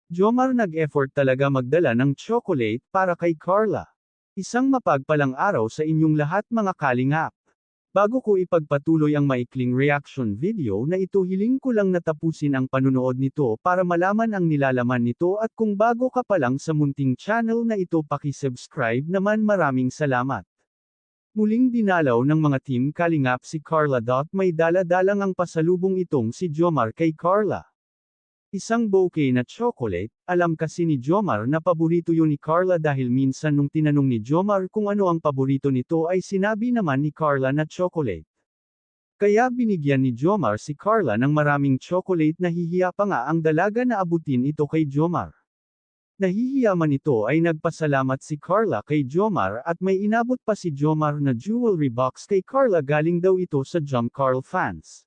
Jomar nag-effort talaga magdala ng chocolate para kay Carla. Isang mapagpalang araw sa inyong lahat mga kalingap. Bago ko ipagpatuloy ang maikling reaction video na ito, hiling ko lang natapusin ang panunood nito para malaman ang nilalaman nito, at kung bago ka pa lang sa munting channel na ito, paki-subscribe naman. Maraming salamat. Muling dinalaw ng mga team kalingap si Carla. May dala-dalang ang pasalubong itong si Jomar kay Carla. Isang bouquet na chocolate. Alam kasi ni Jomar na paborito yun ni Carla, dahil minsan nung tinanong ni Jomar kung ano ang paborito nito ay sinabi naman ni Carla na chocolate. Kaya binigyan ni Jomar si Carla ng maraming chocolate. Nahihiya pa nga ang dalaga na abutin ito kay Jomar. Nahihiya man ito ay nagpasalamat si Carla kay Jomar, at may inabot pa si Jomar na jewelry box kay Carla. Galing daw ito sa Jom Carl fans.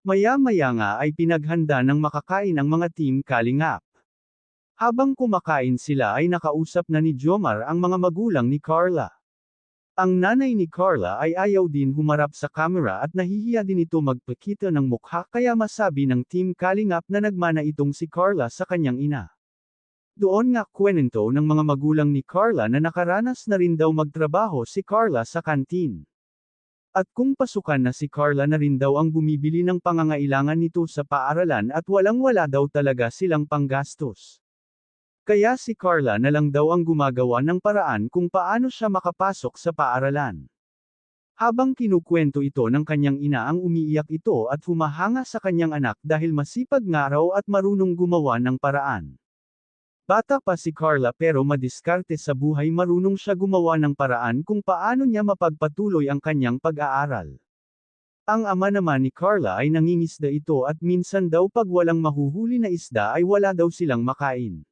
Maya-maya nga ay pinaghanda ng makakain ang mga team kalingap. Habang kumakain sila ay nakausap na ni Jomar ang mga magulang ni Carla. Ang nanay ni Carla ay ayaw din humarap sa camera at nahihiya din ito magpakita ng mukha, kaya masabi ng team kalingap na nagmana itong si Carla sa kanyang ina. Doon nga kwento ng mga magulang ni Carla na nakaranas na rin daw magtrabaho si Carla sa kantin. At kung pasukan na si Carla na rin daw ang bumibili ng pangangailangan nito sa paaralan, at walang-wala daw talaga silang panggastos. Kaya si Carla na lang daw ang gumagawa ng paraan kung paano siya makapasok sa paaralan. Habang kinukwento ito ng kanyang ina, ang umiiyak ito at humahanga sa kanyang anak dahil masipag nga raw at marunong gumawa ng paraan. Bata pa si Carla pero madiskarte sa buhay, marunong siya gumawa ng paraan kung paano niya mapagpatuloy ang kanyang pag-aaral. Ang ama naman ni Carla ay nangingisda ito, at minsan daw pag walang mahuhuli na isda ay wala daw silang makain.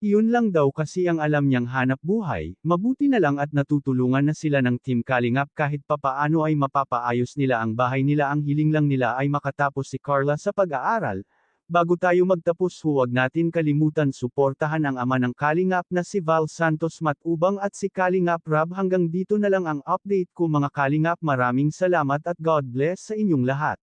Iyon lang daw kasi ang alam niyang hanap buhay. Mabuti na lang at natutulungan na sila ng team kalingap, kahit papaano ay mapapaayos nila ang bahay nila. Ang hiling lang nila ay makatapos si Carla sa pag-aaral. Bago tayo magtapos, huwag natin kalimutan suportahan ang ama ng kalingap na si Val Santos Matubang at si Kalingap Rab. Hanggang dito na lang ang update ko mga kalingap. Maraming salamat at God bless sa inyong lahat.